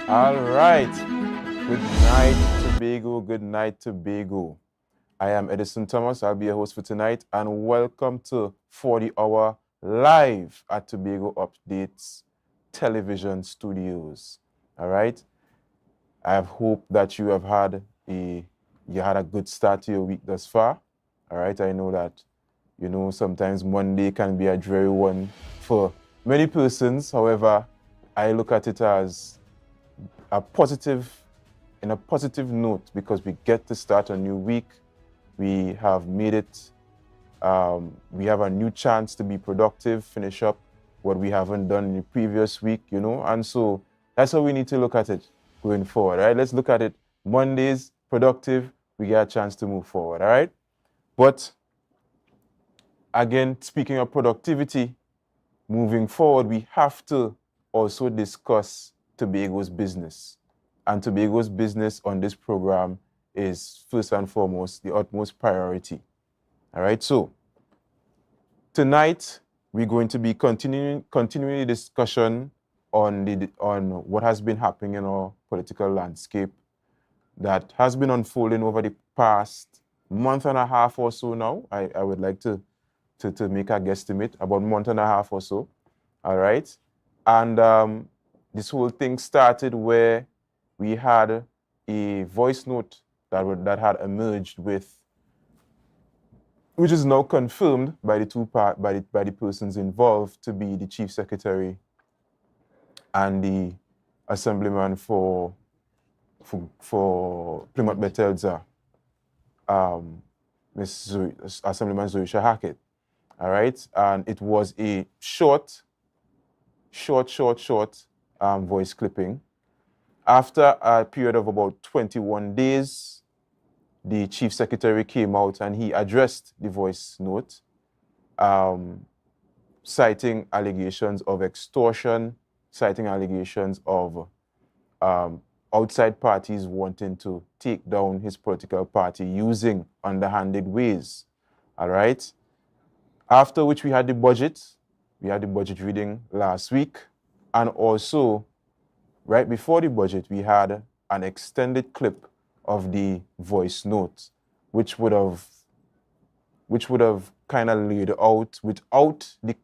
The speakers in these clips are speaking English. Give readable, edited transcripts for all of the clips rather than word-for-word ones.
All right. Good night, Tobago. Good night, Tobago. I am Edison Thomas. I'll be your host for tonight, and welcome to 40 Hour live at Tobago Updates Television Studios. All right. I have hope that you have had a good start to your week thus far. All right. I know that sometimes Monday can be a dreary one for many persons. However, I look at it as a positive note because we get to start a new week. We have made it. We have a new chance to be productive, finish up what we haven't done in the previous week, and so that's how we need to look at it going forward, right? Let's look at it. Mondays, productive, we get a chance to move forward, all right? But again, speaking of productivity, moving forward, we have to also discuss Tobago's business. And Tobago's business on this program is first and foremost the utmost priority. All right, so tonight we're going to be continuing the discussion on what has been happening in our political landscape that has been unfolding over the past month and a half or so now. I would like to make a guesstimate, about a month and a half or so. All right, and this whole thing started where we had a voice note that had emerged which is now confirmed by the persons involved to be the Chief Secretary and the Assemblyman for Plymouth Bethesda, Assemblyman Zoisha Hackett. All right, and it was a short voice clipping. After a period of about 21 days, the Chief Secretary came out and he addressed the voice note, citing allegations of extortion, citing allegations of outside parties wanting to take down his political party using underhanded ways. All right. After which we had the budget. We had the budget reading last week, and also right before the budget, we had an extended clip of the voice note, which would have kind of laid out, without the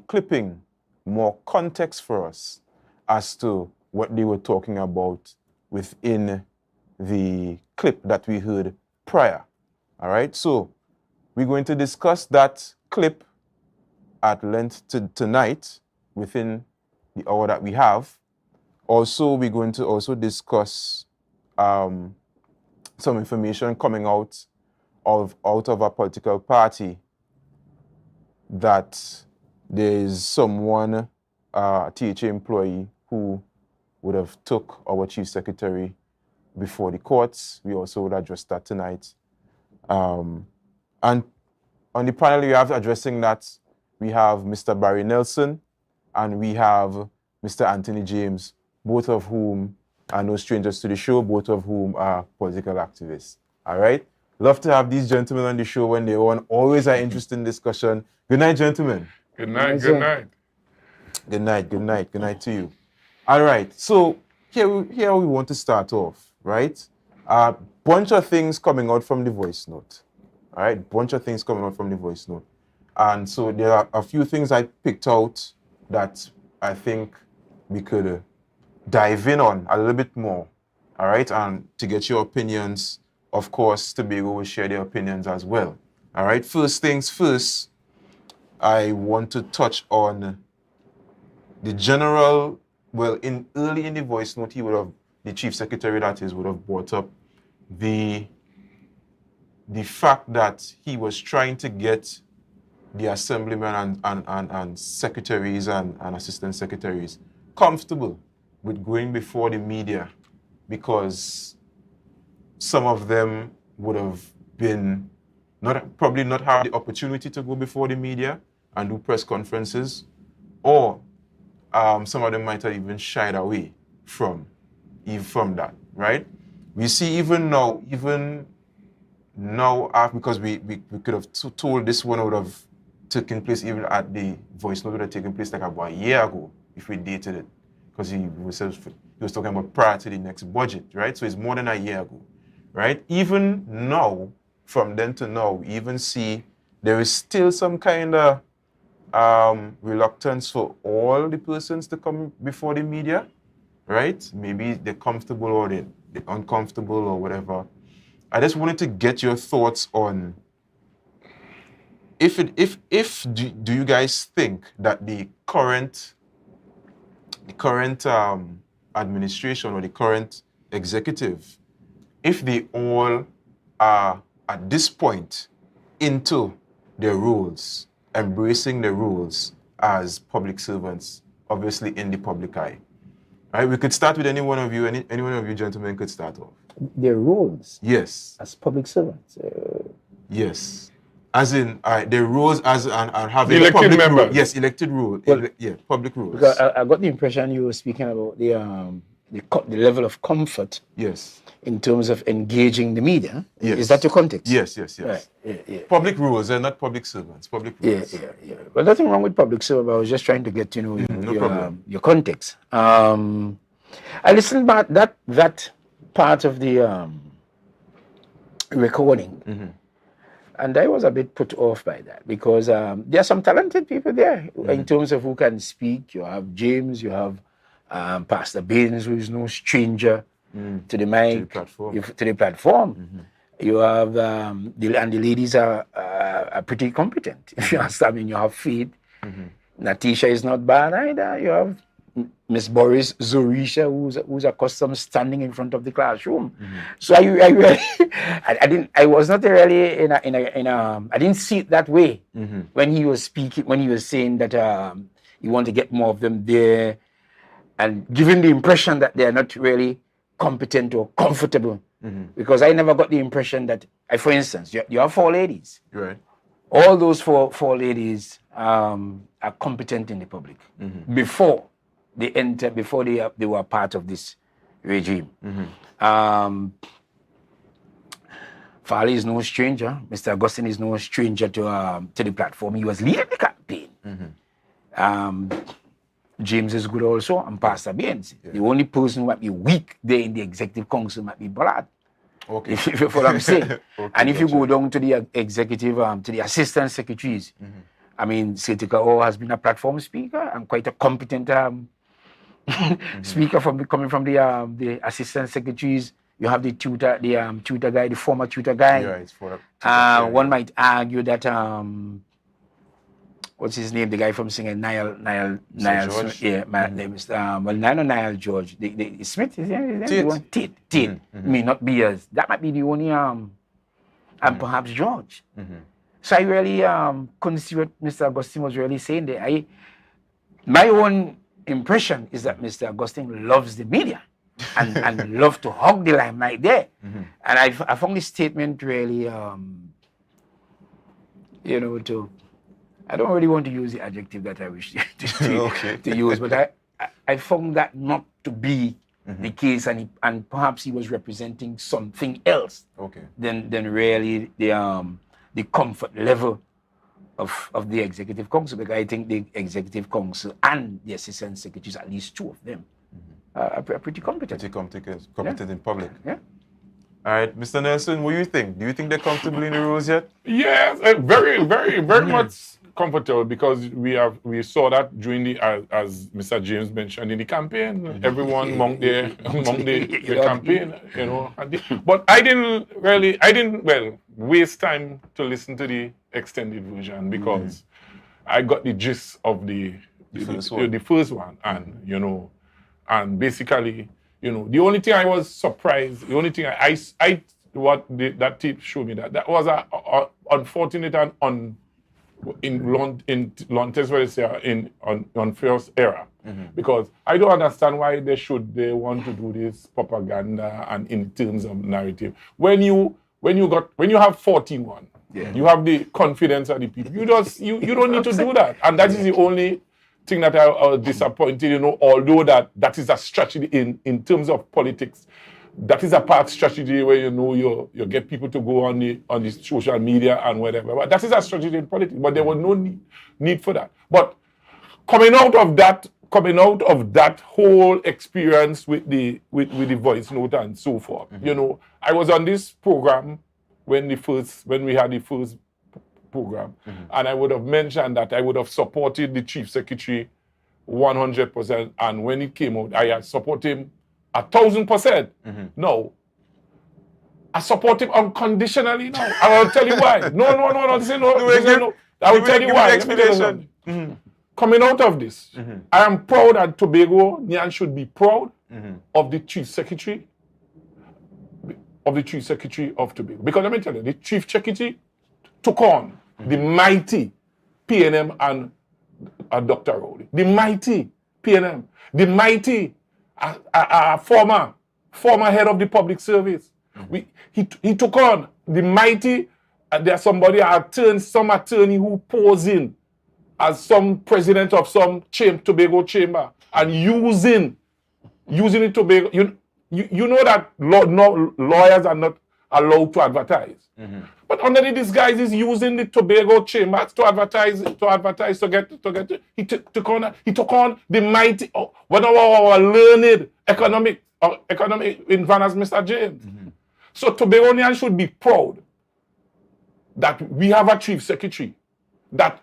clipping, more context for us as to what they were talking about within the clip that we heard prior. All right, so we're going to discuss that clip at length tonight within the hour that we have. Also, we're going to also discuss some information coming out of a political party that there is someone, a THA employee, who would have took our Chief Secretary before the courts. We also would address that tonight. And on the panel, we have addressing that, we have Mr. Barry Nelson and we have Mr. Anthony James, both of whom are no strangers to the show, both of whom are political activists. All right? Love to have these gentlemen on the show when they're on. Always an interesting discussion. Good night, gentlemen. Good night, good night. Good night, good night, good night to you. All right, so here we want to start off, right? A bunch of things coming out from the voice note. All right, bunch of things coming out from the voice note. And so there are a few things I picked out that I think we could dive in on a little bit more. All right, and to get your opinions, of course, Tobago will share their opinions as well. All right, first things first, I want to touch on the general, early in the voice note, the Chief Secretary that is, would have brought up the fact that he was trying to get the assemblymen and secretaries and assistant secretaries comfortable with going before the media because some of them would have been probably not had the opportunity to go before the media and do press conferences, or some of them might have even shied away from that, right? We see even now, because we could have told this one would have taken place even at the voice note would have taken place like about a year ago if we dated it, because he was talking about prior to the next budget, right? So it's more than a year ago, right? Even now, from then to now, we even see there is still some kind of reluctance for all the persons to come before the media, right? Maybe they're comfortable or they're uncomfortable or whatever. I just wanted to get your thoughts on do you guys think that the current administration or the current executive, if they all are at this point into their roles, embracing their roles as public servants, obviously in the public eye. Right? We could start with any one of you gentlemen could start off. Their roles? Yes. As public servants? Yes. As in, their roles as and having elected members. Role. Yes, elected role. Well, public roles. Because I got the impression you were speaking about the level of comfort. Yes. In terms of engaging the media. Yes. Is that your context? Yes. Right. Yeah. Public roles, they're not public servants. Public roles. Yeah. Well, nothing wrong with public servant. I was just trying to get to know your context. I listened back that part of the recording, and I was a bit put off by that because there are some talented people there in terms of who can speak. You have James, you have Pastor Baines, who is no stranger to the mic, to the platform. You have and the ladies are pretty competent. If you ask, I mean, you have Faith. Natisha is not bad either. You have Miss Boris Zorisha, who's accustomed standing in front of the classroom. So I really, I was not really I didn't see it that way when he was speaking, when he was saying that you want to get more of them there, and giving the impression that they're not really competent or comfortable. Because I never got the impression that, for instance, you have 4 ladies. Right. All those four ladies are competent in the public before they entered, before they were part of this regime. Farley is no stranger. Mr. Augustine is no stranger to the platform. He was leading the campaign. James is good also, and Pastor Baines. The only person who might be weak there in the executive council might be Ballard. Okay. If you know what I'm saying. Okay, and if you go down to the executive, to the assistant secretaries, I mean, Setika O has been a platform speaker and quite a competent speaker coming from the assistant secretaries. You have the tutor, tutor guy, the former tutor guy. Yeah, it's for one might argue that what's his name? The guy from singing Niall Smith. Yeah, my name is Niall George. The Smith is the one. Tate may not be as that might be the only and perhaps George. So I really couldn't see what Mr. Augustine was really saying there. My own impression is that Mr. Augustine loves the media and loves to hog the limelight there. And I found this statement really I don't really want to use the adjective that I wish to use, but I found that not to be the case, and perhaps he was representing something else than really the comfort level of the executive council, because I think the executive council and the assistant secretaries, at least 2 of them, are pretty competent. Competent in public. Yeah. All right, Mr. Nelson, what do you think? Do you think they're comfortable in the roles yet? Yes, very, very, very much comfortable, because we saw that during as Mr. James mentioned in the campaign, everyone among the campaign, But I didn't waste time to listen to the extended version, because I got the gist of the first one, and basically, the only thing I was surprised, the only thing that tape showed me that was a unfortunate and in Lontes, where they say on first era. Because I don't understand why they want to do this propaganda and in terms of narrative. When you have 14-1, you have the confidence of the people. You don't need to do that. And that is the only thing that I was disappointed, although that is a strategy in terms of politics. That is a part strategy where you get people to go on the social media and whatever. But that is a strategy in politics. But there was no need for that. But coming out of that whole experience with the voice note and so forth, I was on this program when we had the first program, and I would have mentioned that I would have supported the chief secretary 100%, and when it came out, I support him 1,000%. No, I support him unconditionally now. I will tell you why. No. I will tell you why. Explanation. Coming out of this, I am proud, and Tobago Nyan should be proud of the chief secretary of Tobago. Because let me tell you, the chief secretary took on the mighty PNM and Dr. Rowley. The mighty PNM, the mighty former head of the public service. He took on the mighty, there's some attorney who posed in as some president of some Tobago chamber and using it Tobago. You know that lawyers are not allowed to advertise. But under the disguise is using the Tobago chamber to advertise to get he took on the mighty one of our learned economic inventors, Mr. James. So Tobagonians should be proud that we have a chief secretary that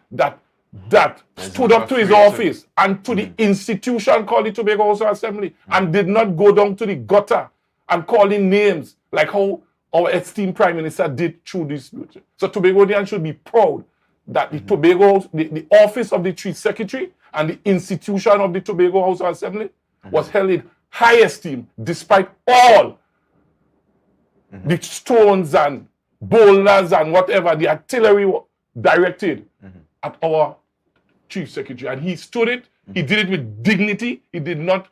stood up to his office and to the institution called the Tobago House of Assembly and did not go down to the gutter and calling names like how our esteemed Prime Minister did through this. So Tobagonians should be proud that the Tobago, the office of the Chief Secretary and the institution of the Tobago House of Assembly was held in high esteem despite all the stones and boulders and whatever the artillery directed at our Chief Secretary. And he stood it. He did it with dignity. He did not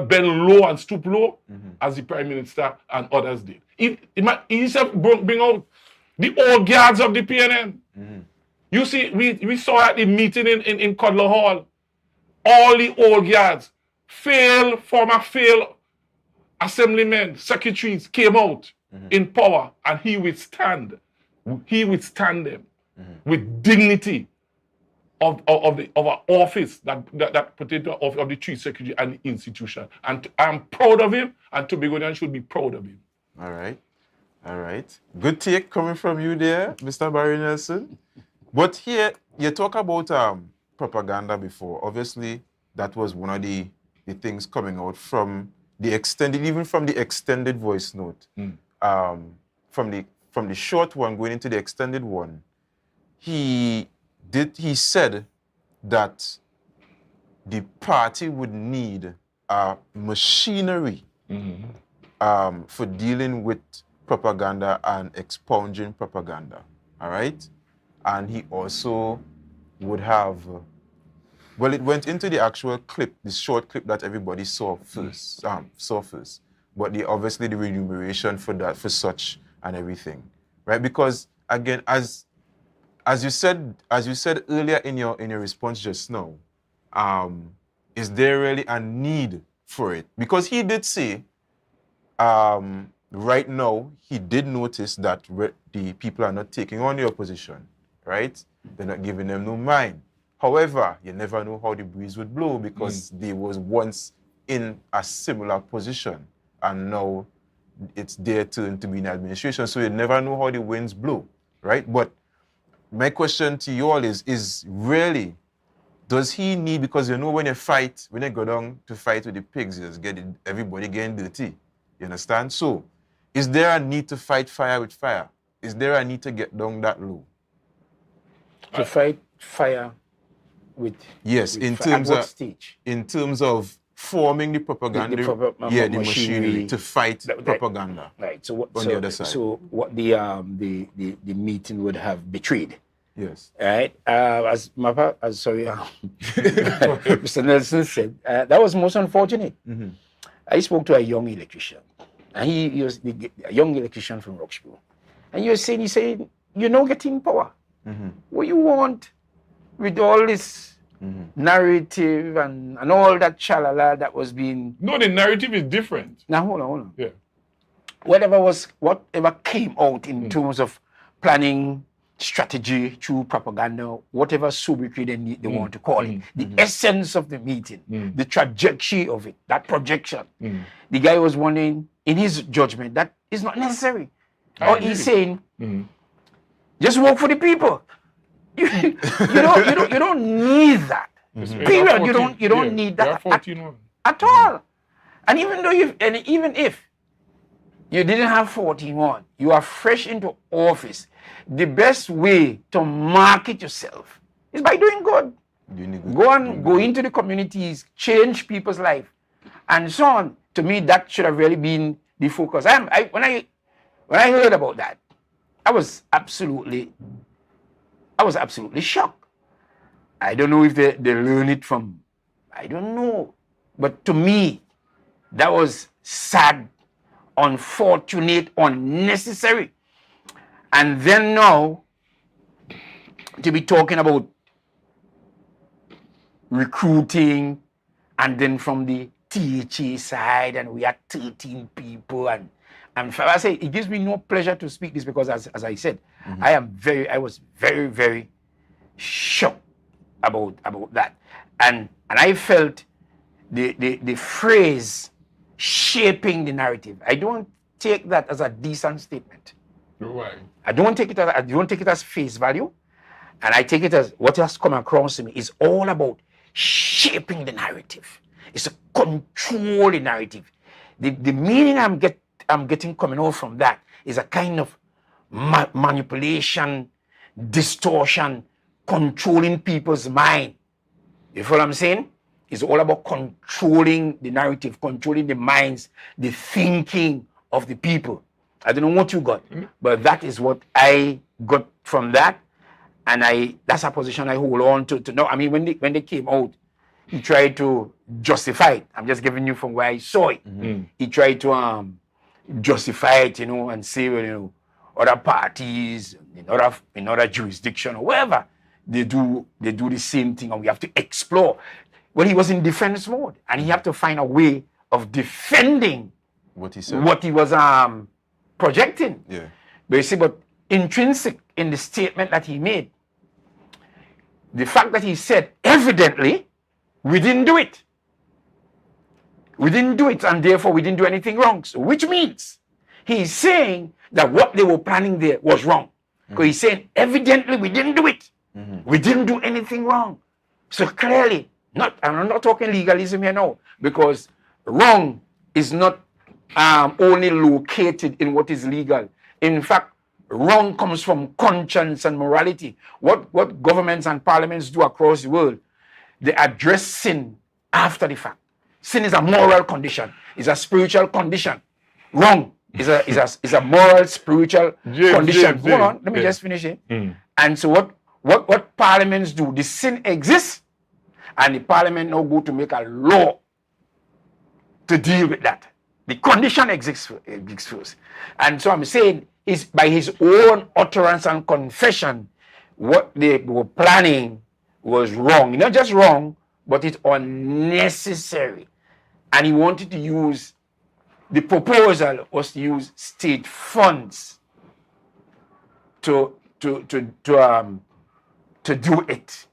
bend low and stoop low as the Prime Minister and others did. He bring out the old guards of the PNM. You see, we saw at the meeting in Cudler Hall, all the old guards, former failed assemblymen, secretaries came out in power, and he withstand them with dignity of our office that pertains of the Chief Secretary and the institution. And I'm proud of him, and Tobagonians should be proud of him. All right. Good take coming from you there, Mr. Barry Nelson. But here, you talk about propaganda before. Obviously, that was one of the things coming out from the extended voice note. From the short one going into the extended one, he said that the party would need machinery for dealing with propaganda and expounding propaganda. All right? And he also would have, it went into the actual clip, the short clip that everybody saw first. But obviously the remuneration for that, for such and everything, right? Because again, as you said earlier in your response just now, is there really a need for it? Because he did say, right now, he did notice that the people are not taking on the opposition, right? They're not giving them no mind. However, you never know how the breeze would blow because they was once in a similar position and now it's their turn to be in administration. So you never know how the winds blow, right? But my question to you all is really, does he need, because when you go down to fight with the pigs, you just everybody getting dirty. You understand? So is there a need to fight fire with fire? Is there a need to get down that low? To fight fire with terms of stage? In terms of forming the propaganda, the machinery to fight propaganda. Right. So what on the other side. So what the meeting would have betrayed Yes. Right? As Mr. Nelson said, that was most unfortunate. Mm-hmm. I spoke to a young electrician, and he was a young electrician from Roxborough. And he said, you're not getting power. Mm-hmm. What you want with all this narrative and all that chalala that was being... No, the narrative is different. Now, hold on. Yeah. Whatever came out in terms of planning, strategy, through propaganda, whatever sobriquet they want to call it, the essence of the meeting, the trajectory of it, that projection, the guy was wondering, in his judgment, that is not necessary. Or he's saying, just work for the people. You don't need that. Period. You don't need that at all. And even if you didn't have 14-1, you are fresh into office, the best way to market yourself is by doing good. Go into the communities, change people's life, and so on. To me, that should have really been the focus. When I heard about that, I was absolutely shocked. I don't know if they learn it from, I don't know. But to me, that was sad, unfortunate, unnecessary. And then now, to be talking about recruiting, and then from the THA side, and we had 13 people, and I say it gives me no pleasure to speak this because, as I said, I was very, very shocked about that, and I felt the phrase shaping the narrative. I don't take that as a decent statement. Right. I don't take it as face value, and I take it as what has come across to me is all about shaping the narrative. It's a control the narrative. The meaning I'm getting coming out from that is a kind of manipulation, distortion, controlling people's mind. You feel what I'm saying? It's all about controlling the narrative, controlling the minds, the thinking of the people. I don't know what you got, but that is what I got from that, and that's a position I hold on to. No, I mean when they came out, he tried to justify it. I'm just giving you from where I saw it. He tried to justify it, and say, well, other parties in other jurisdiction or wherever they do the same thing, and we have to explore. Well, he was in defense mode, and he had to find a way of defending what he said, what he was projecting. Yeah. But you see, but intrinsic in the statement that he made, the fact that he said, evidently, we didn't do it. We didn't do it, and therefore we didn't do anything wrong. So, which means he's saying that what they were planning there was wrong. Because he's saying, evidently, we didn't do it. We didn't do anything wrong. So clearly, I'm not talking legalism here now, because wrong is not only located in what is legal. In fact, wrong comes from conscience and morality. What governments and parliaments do across the world, they address sin after the fact. Sin is a moral condition. It's a spiritual condition. Wrong is a moral, spiritual condition. Hold on, let me just finish it. And so what parliaments do, the sin exists, and the parliament now go to make a law to deal with that. The condition exists first. And so I'm saying, is by his own utterance and confession, what they were planning was wrong. Not just wrong, but it's unnecessary. And he wanted to use, the proposal was to use state funds to do it.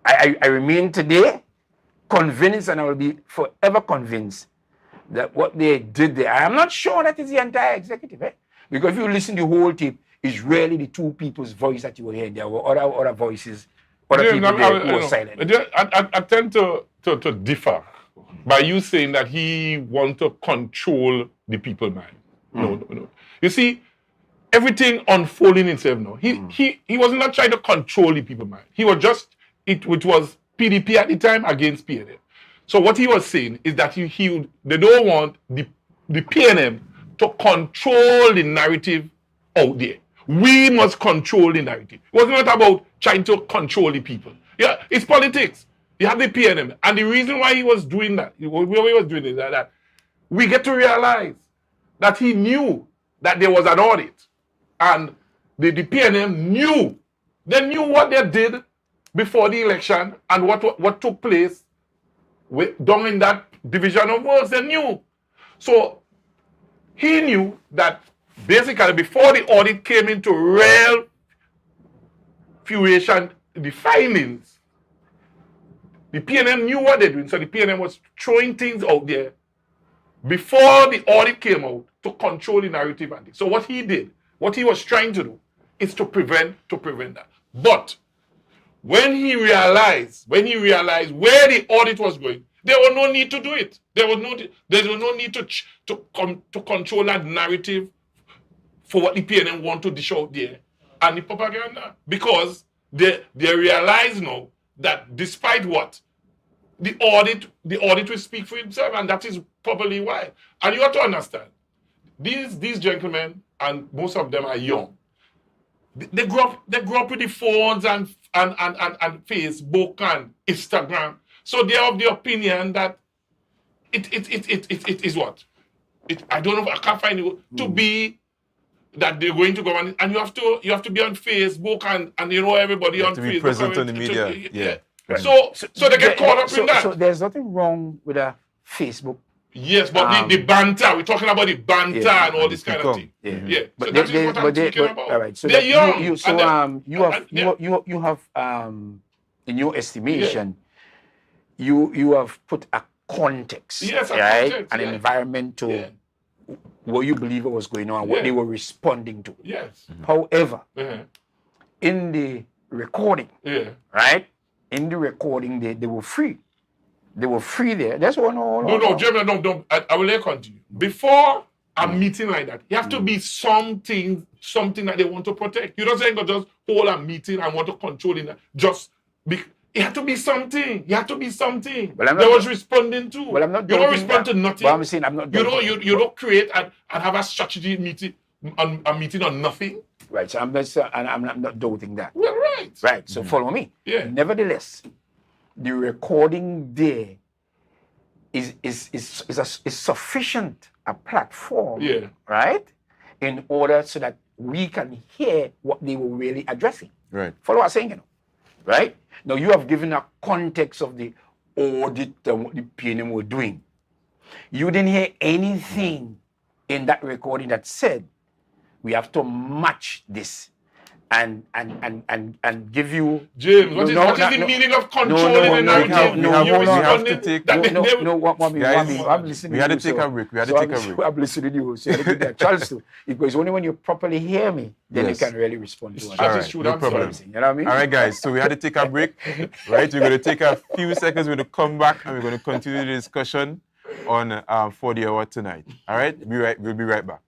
I remain today convinced, and I will be forever convinced, that what they did there, I am not sure that it's the entire executive, because if you listen to the whole tape, it's really the two people's voice that you will hear. There were other voices, other people there who were silent. I tend to differ by you saying that he want to control the people's mind. No. You see, everything unfolding itself now. He was not trying to control the people's mind. He was just, which was PDP at the time against PNM. So what he was saying is that they don't want the PNM to control the narrative out there. We must control the narrative. It was not about trying to control the people. Yeah, it's politics. You have the PNM. And the reason why he was doing that, that we get to realize that he knew that there was an audit. And the PNM knew. They knew what they did before the election and what took place down in that division of works. They knew. So he knew that basically before the audit came into real fruition, the findings, the PNM knew what they're doing. So the PNM was throwing things out there before the audit came out to control the narrative. So what he did, what he was trying to do, is to prevent that. But when he realized where the audit was going, there was no need to do it. There was no need to control that narrative for what the PNM want to dish out there and the propaganda, because they realize now that despite what the audit will speak for itself, and that is probably why. And you have to understand, these gentlemen, and most of them are young. They grew up with the phones and Facebook and Instagram. So they are of the opinion that it is what? I don't know, I can't find it to be that they're going to go and you have to be on Facebook and you know everybody on to Facebook. Be present on the media. Yeah. Right. So they get caught up in that. So there's nothing wrong with a Facebook. Yes, but the banter, we're talking about the banter and all this kind of thing. Yeah. But so that is what I'm talking about. All right. So they're young. You have in your estimation, you have put a context, right? An environment to what you believe was going on, what they were responding to. Yes. However, in the recording, right? In the recording, they were free. They were free there. That's what. No, Jeremy, no. I will let you continue. Before a meeting like that, you have to be something that they want to protect. You don't say just hold a meeting and want to control it. It had to be something. You have to be something. Well, they was responding to. Well, I'm not. You don't respond to nothing. Well, I'm saying I'm not. You don't create and have a strategy meeting, a meeting on nothing. Right. So I'm not doubting that. Well, right. Right. So follow me. Yeah. Nevertheless, the recording there is sufficient a platform. Yeah. Right. In order so that we can hear what they were really addressing. Right. Follow what I'm saying, you know. Right? Now you have given a context of the audit and what the PNM were doing. You didn't hear anything in that recording that said we have to match this and give you James, what is the meaning of controlling the narrative? I'm listening. We had to take a break. I'm listening to you. So you have to take a chance to, because only when you properly hear me, then you can really respond to it. That is true. No problem. You know what I mean? All right, guys. So we had to take a break. Right? We're going to take a few seconds. We're going to come back and we're going to continue the discussion on 40 Hour tonight. All right? We'll be right back.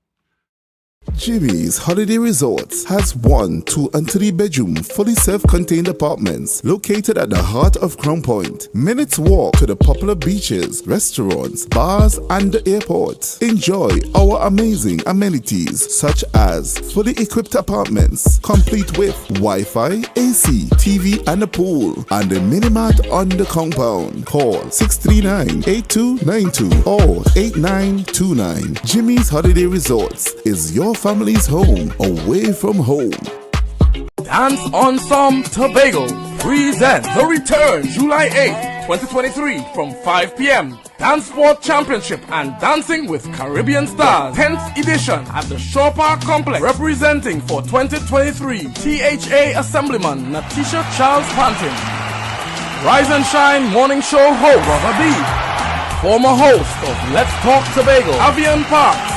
Jimmy's Holiday Resorts has 1, 2, and 3 bedroom, fully self-contained apartments located at the heart of Crown Point. Minutes walk to the popular beaches, restaurants, bars, and the airport. Enjoy our amazing amenities such as fully equipped apartments, complete with Wi-Fi, AC, TV, and a pool, and a mini-mart on the compound. Call 639-8292 or 8929. Jimmy's Holiday Resorts is your family's home away from home. Dance Ensemble Tobago presents the return July 8th, 2023 from 5 p.m. Dance Sport Championship and Dancing with Caribbean Stars 10th edition at the Shore Park Complex, representing for 2023 THA Assemblyman Natisha Charles Pantin. Rise and Shine Morning Show host Brother B, former host of Let's Talk Tobago, Avian Parks,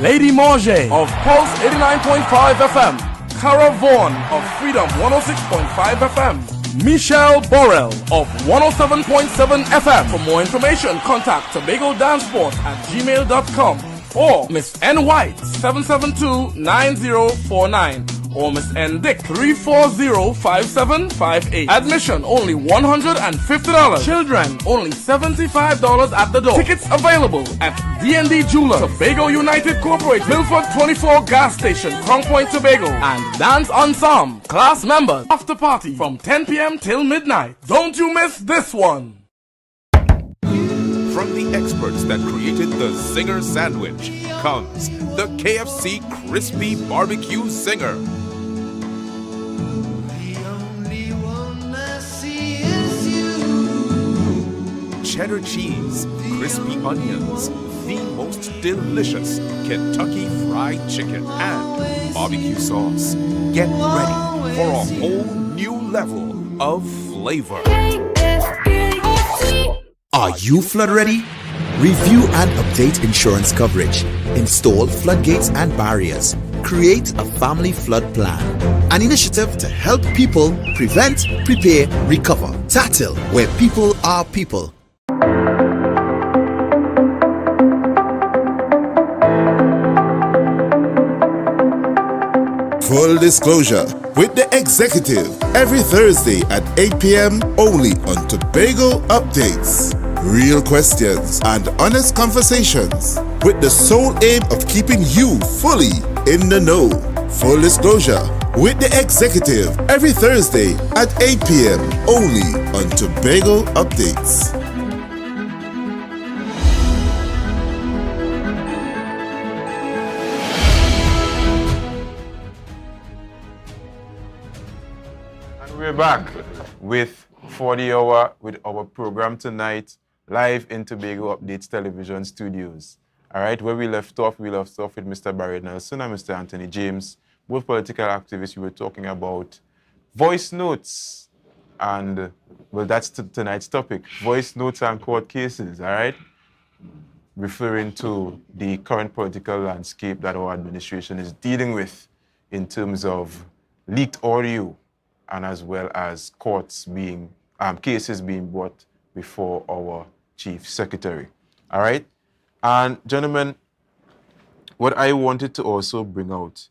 Lady Morge of Pulse 89.5 FM, Cara Vaughan of Freedom 106.5 FM, Michelle Borrell of 107.7 FM. For more information, contact TobagoDanceport@gmail.com or Miss N White 772-9049 or Miss Ndick 340-5758. Admission only $150. Children only $75 at the door. Tickets available at D&D Jeweler, Tobago United Corporate, Milford 24 Gas Station, Crown Point, Tobago, and Dance Ensemble. Class members after party from 10 p.m. till midnight. Don't you miss this one. From the experts that created the Zinger sandwich comes the KFC Crispy Barbecue Zinger. Cheddar cheese, crispy onions, the most delicious Kentucky Fried Chicken, and barbecue sauce. Get ready for a whole new level of flavor. Are you flood ready? Review and update insurance coverage. Install floodgates and barriers. Create a family flood plan. An initiative to help people prevent, prepare, recover. TATIL, where people are people. Full disclosure with the executive every Thursday at 8 p.m. only on Tobago Updates. Real questions and honest conversations with the sole aim of keeping you fully in the know. Full disclosure with the executive every Thursday at 8 p.m. only on Tobago Updates. We're back with 40 Hour with our program tonight, live in Tobago Updates Television Studios. All right, where we left off with Mr. Barry Nelson and Mr. Anthony James, both political activists. We were talking about voice notes, and well, that's tonight's topic: voice notes and court cases. All right, referring to the current political landscape that our administration is dealing with in terms of leaked audio, and as well as courts being, cases being brought before our Chief Secretary. All right? And gentlemen, what I wanted to also bring out,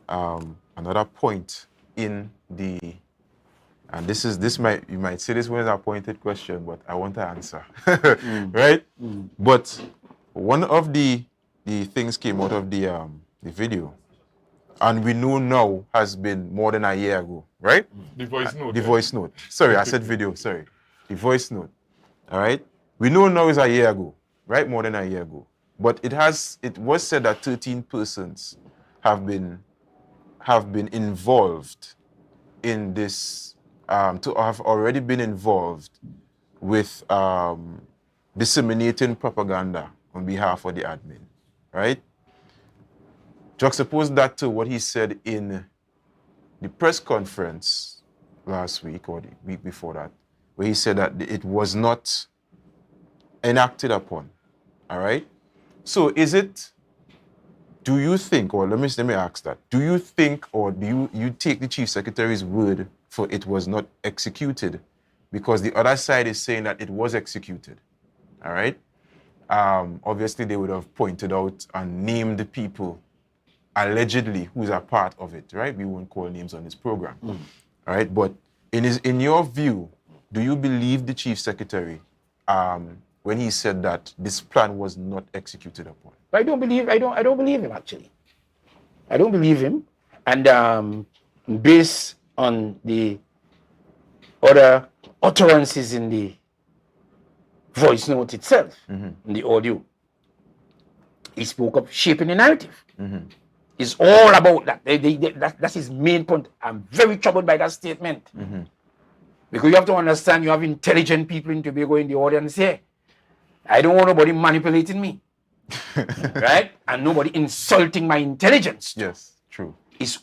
another point in the, and you might say this was a pointed question, but I want to answer, right? But one of the things came out of the video, and we know now has been more than a year ago, right? The voice note. The voice note. Sorry, I said video, sorry. The voice note, all right? We know now is a year ago, right? More than a year ago. But it was said that 13 persons have been involved in this, to have already been involved with disseminating propaganda on behalf of the admin, right? Juxtapose that to what he said in the press conference last week or the week before that, where he said that it was not enacted upon. All right? So do you think, or let me ask that, do you think, or do you take the Chief Secretary's word for it was not executed? Because the other side is saying that it was executed. All right? Obviously, they would have pointed out and named the people allegedly who's a part of it, right? We won't call names on this program, all right? But in your view, do you believe the Chief Secretary when he said that this plan was not executed upon? I don't believe him, actually. I don't believe him. And based on the other utterances in the voice note itself, in the audio, he spoke of shaping the narrative. It's all about that. That's his main point. I'm very troubled by that statement. Because you have to understand, you have intelligent people in Tobago in the audience here. I don't want nobody manipulating me. Right? And nobody insulting my intelligence. Yes, true. It's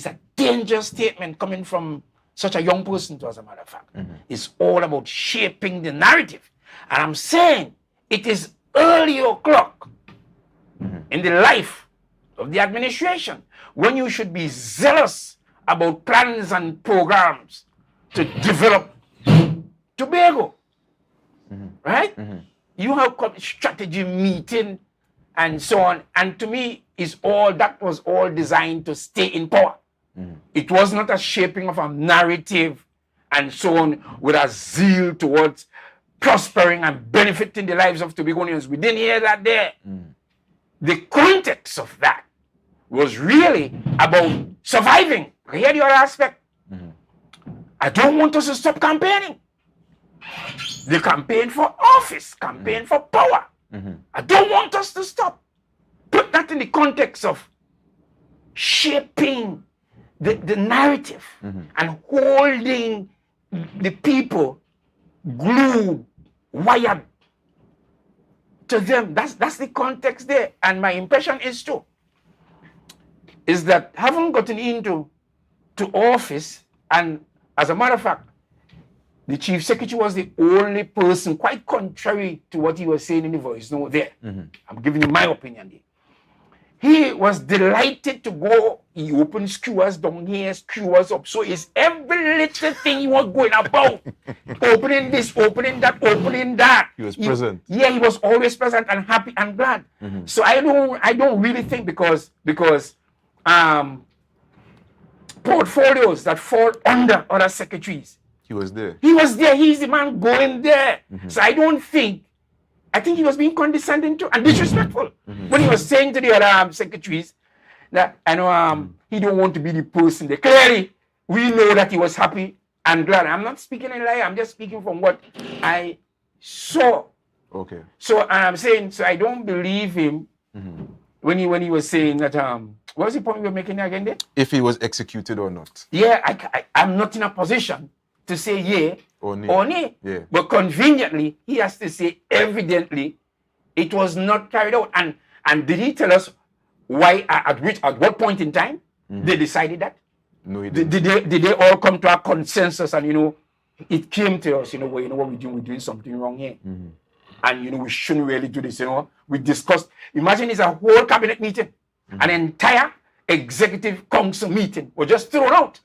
a dangerous statement coming from such a young person, as a matter of fact. It's all about shaping the narrative. And I'm saying it is early o'clock in the life of the administration when you should be zealous about plans and programs to develop Tobago. Right? You have strategy meeting and so on. And to me, that was all designed to stay in power. It was not a shaping of a narrative and so on with a zeal towards prospering and benefiting the lives of Tobagonians. We didn't hear that there. The context of that was really about surviving. Hear the other aspect. I don't want us to stop campaigning. The campaign for office, campaign for power. I don't want us to stop. Put that in the context of shaping the narrative and holding the people glued, wired to them. That's the context there. And my impression is that having gotten into office, and as a matter of fact, the chief secretary was the only person, quite contrary to what he was saying in the voice note there. I'm giving you my opinion here. He was delighted to go. He opened skewers down here, skewers up. So it's every little thing he was going about. Opening this, opening that. He was present. Yeah, he was always present and happy and glad. So I don't really think because portfolios that fall under other secretaries. He was there. He was there. He's the man going there. So I think he was being condescending to and disrespectful when he was saying to the other secretaries that he don't want to be the person there. Clearly, we know that he was happy and glad. I'm not speaking in lie. I'm just speaking from what I saw. Okay. So I'm saying, so I don't believe him when he was saying that. What was the point you were making again there? If he was executed or not. Yeah, I'm not in a position to say yeah or nay. Yeah. But conveniently, he has to say evidently it was not carried out. And did he tell us why, at what point in time they decided that? No, he didn't. Did they all come to a consensus and, it came to us, what we're doing? We're doing something wrong here. And, we shouldn't really do this, We discussed, imagine it's a whole cabinet meeting, an entire executive council meeting was just thrown out.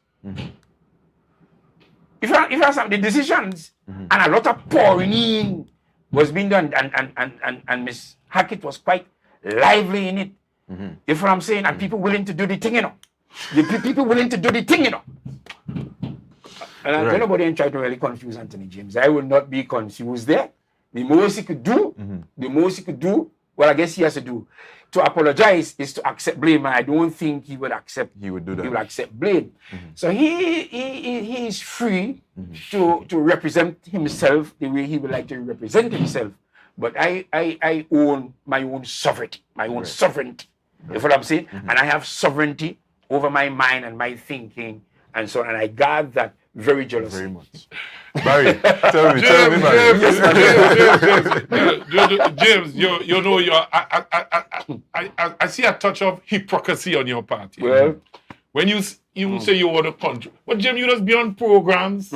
If you have some the decisions and a lot of pouring in was being done, and Miss Hackett was quite lively in it. You know what I'm saying? And people willing to do the thing, The people willing to do the thing, And I don't nobody ain't try to really confuse Anthony James. I will not be confused there. The most he could do, well, I guess he has to do. To apologize is to accept blame, and I don't think he would accept. He would do that. He would accept blame. So he is free to represent himself the way he would like to represent himself. But I own my own sovereignty, sovereignty. You know what I'm saying? And I have sovereignty over my mind and my thinking and so on. And I guard that very jealously. Very much. Barry, tell me, Barry. James, I see a touch of hypocrisy on your part. Well, when you say you want to control, but Jim, you just be on programs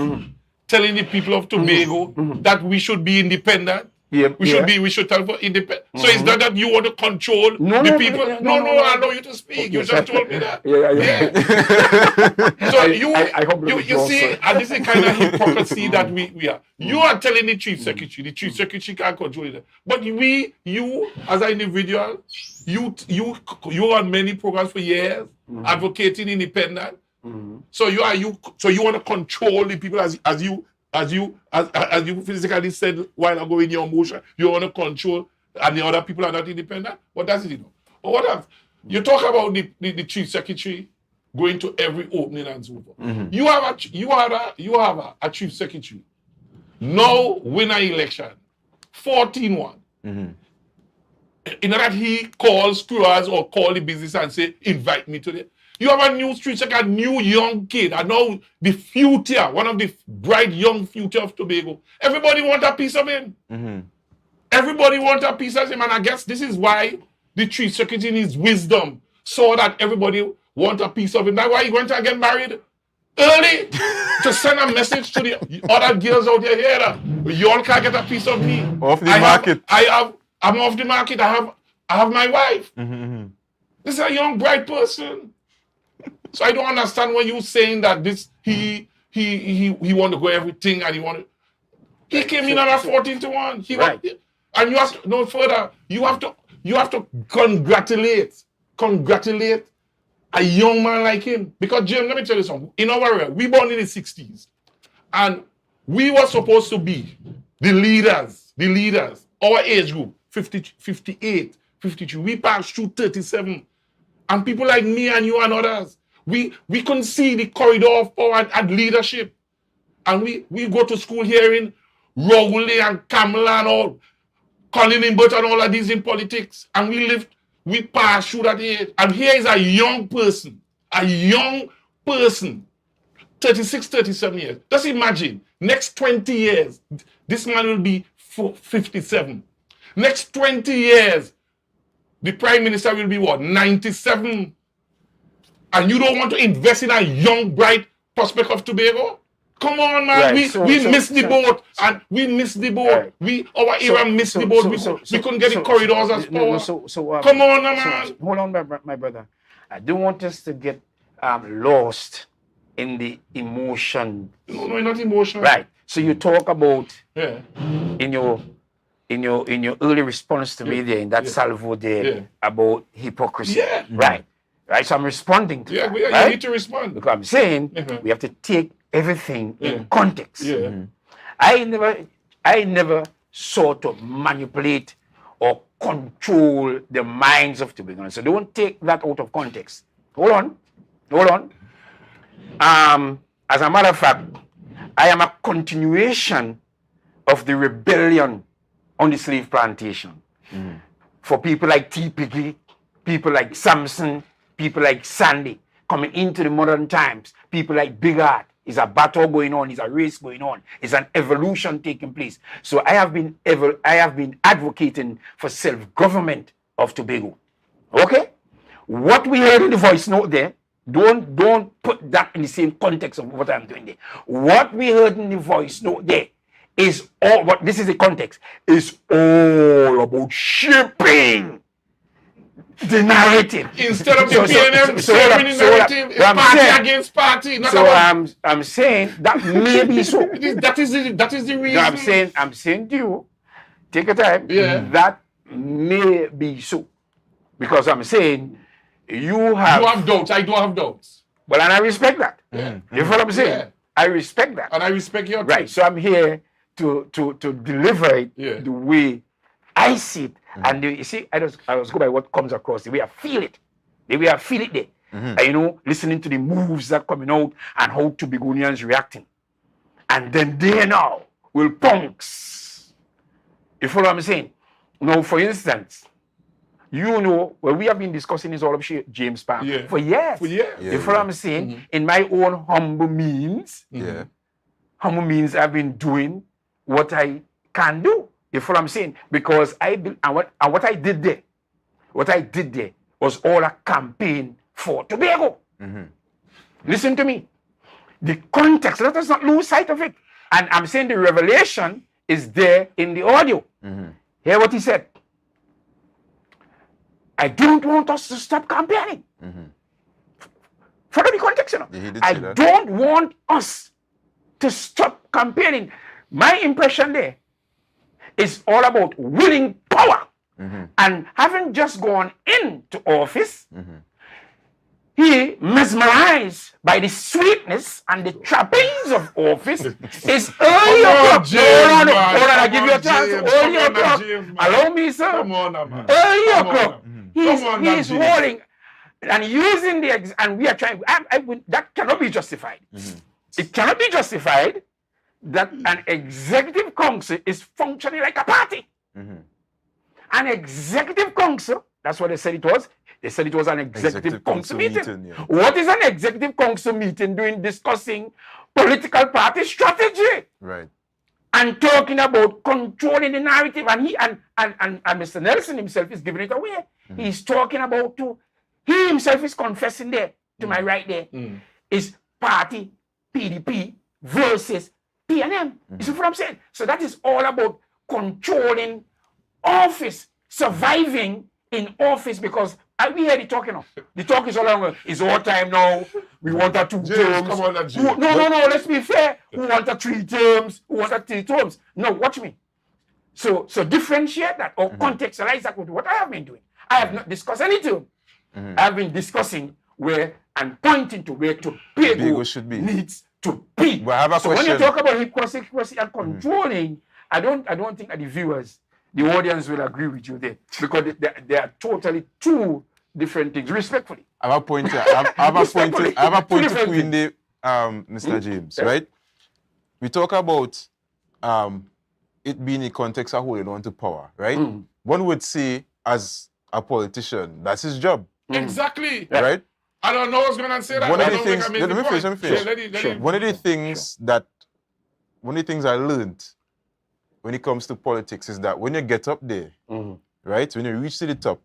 telling the people of Tobago that we should be independent. We should tell for independent. So it's not that you want to control the people. No, I allow you to speak. You just told me that. So you see, and this is the kind of hypocrisy that we are. You are telling the chief secretary can't control it. But you as an individual, you on many programs for years, advocating independent. So you want to control the people as you physically said while ago in your motion, you want to control, and the other people are not independent. What does it do? But what else? You talk about the chief secretary going to every opening and so forth. You have a chief secretary now win an election 14-1. In that he calls to us or call the business and say, invite me to the. You have a new street secretary, a new young kid, and now the future, one of the bright young future of Tobago. Everybody want a piece of him. Everybody want a piece of him, and I guess this is why the chief secretary in his wisdom saw that everybody want a piece of him. That's why he went to get married early to send a message to the other girls out there. You all can't get a piece of me. Off the market. I'm off the market. I have my wife. This is a young bright person. So I don't understand when you're saying that he want to go everything and he came in on a 14-1. And you have to no further. You have to congratulate congratulate a young man like him. Because, James, let me tell you something. In our area, we born in the 60s. And we were supposed to be the leaders. Our age group, 50, 58, 52. We passed through 37. And people like me and you and others, we couldn't see the corridor of power and leadership. And we go to school hearing Rowley and Kamala and all, Colin Imbert and all of these in politics. And we passed through that age. And here is a young person, 36, 37 years. Just imagine, next 20 years, this man will be 57. Next 20 years, the Prime Minister will be what, 97? And you don't want to invest in a young, bright prospect of Tobago? Come on, man. Right, We missed the boat. And we missed the boat. Right. Our era missed the boat. We couldn't get the corridors as power. Come on, man. Hold on, my brother. I don't want us to get lost in the emotion. No, not emotional. Right. So you talk about Yeah. in your early response to me there in that salvo there about hypocrisy. Yeah. Right. Right. So I'm responding to that. You Right? need to respond. Because I'm saying we have to take everything in context. I never sought to manipulate or control the minds of Tobagonians. So don't take that out of context. Hold on. As a matter of fact, I am a continuation of the rebellion on the slave plantation. For people like T. Piggy, people like Samson, people like Sandy, coming into the modern times, people like Bigard. Is a battle going on, is a race going on, is an evolution taking place. So I have been advocating for self-government of Tobago. Okay? What we heard in the voice note there, don't put that in the same context of what I'm doing there. What we heard in the voice note there is all what this is the context, is all about shaping the narrative. Instead of the PNM shaping the narrative, it's party against party. I'm saying that may be so. That is the reason. I'm saying to you, take your time. Yeah. That may be so. Because I'm saying you have doubts. I do have doubts. Well, and I respect that. Yeah. You know what I'm saying? Yeah. I respect that. And I respect your right. So I'm here to deliver it the way I see it. And you see, I just go by what comes across, the way I feel it. The way I feel it there. And, listening to the moves that are coming out and how Tobagonians reacting. And then they now will punks. You follow what I'm saying? Now, for instance, when we have been discussing this all of James Palm for years. You follow what I'm saying? In my own humble means, I've been doing what I can do. You follow what I'm saying? Because what I did there was all a campaign for Tobago. Listen to me. The context, let us not lose sight of it. And I'm saying the revelation is there in the audio. Hear what he said. I don't want us to stop campaigning. Follow the context, I don't want us to stop campaigning. My impression there is all about winning power. And having just gone into office, he mesmerized by the sweetness and the trappings of office. It's early o'clock. Hold on, I give you a chance. Early o'clock. Allow me, sir. Come on, man. Early o'clock. He's rolling and using and we are trying. That cannot be justified. It cannot be justified that an executive council is functioning like a party. An executive council, that's what they said it was. They said it was an executive council meeting. What is an executive council meeting doing? Discussing political party strategy. Right. And talking about controlling the narrative. And Mr. Nelson himself is giving it away. He's talking about he himself is confessing there, to my right there, is party PDP versus PNM. You see what I'm saying? So that is all about controlling office, surviving in office, because we hear the talking of. The talk is all around. It's all time now. We want a 2 terms. Come on, no, let's be fair. Who want a 3 terms? Who want a 3 terms? No, watch me. So differentiate that or contextualize that with what I have been doing. I have not discussed any term. I've been discussing where and pointing to where Tobago Tobago should be. needs to be. But I have a so when you question. talk about hypocrisy and controlling, I don't think that the viewers, the audience will agree with you there, because they are totally two different things. Respectfully. I have a point. I have a point. I have a point to Different put in the Mr. James, Yeah. right? We talk about it being in context of holding on to power, right? One would say, as a politician, that's his job, Exactly. right? I don't know what's going to say that. One of I the don't think things. I made Let the me finish. point. Let me finish. Let it- One of the things one of the things I learned when it comes to politics is that when you get up there, right, when you reach to the top,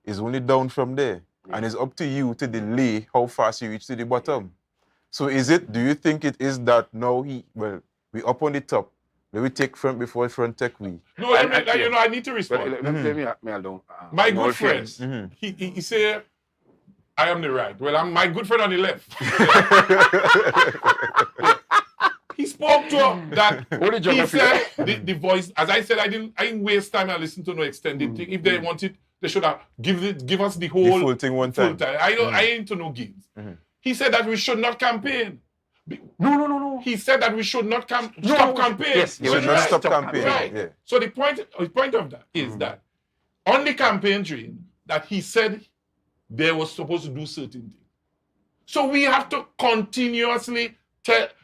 it's only down from there. And it's up to you to delay how fast you reach to the bottom. So do you think it is that now we up on the top, let me take front before front take we? No, I need to respond. Let me alone. My in all good friend, fairness. he said, I am the right. Well, I'm my good friend on the left. He spoke to her that Only he geography. said the voice, as I said, I didn't waste time and listen to no extended thing. If they wanted, they should have give us the whole full thing one full time. I ain't to no games. He said that we should not campaign. No. He said that we should not stop campaign. Yes, You he should was not right. stop campaign. Right. Yeah. So the point of that is that on the campaign trail, that he said they were supposed to do certain things. So we have to continuously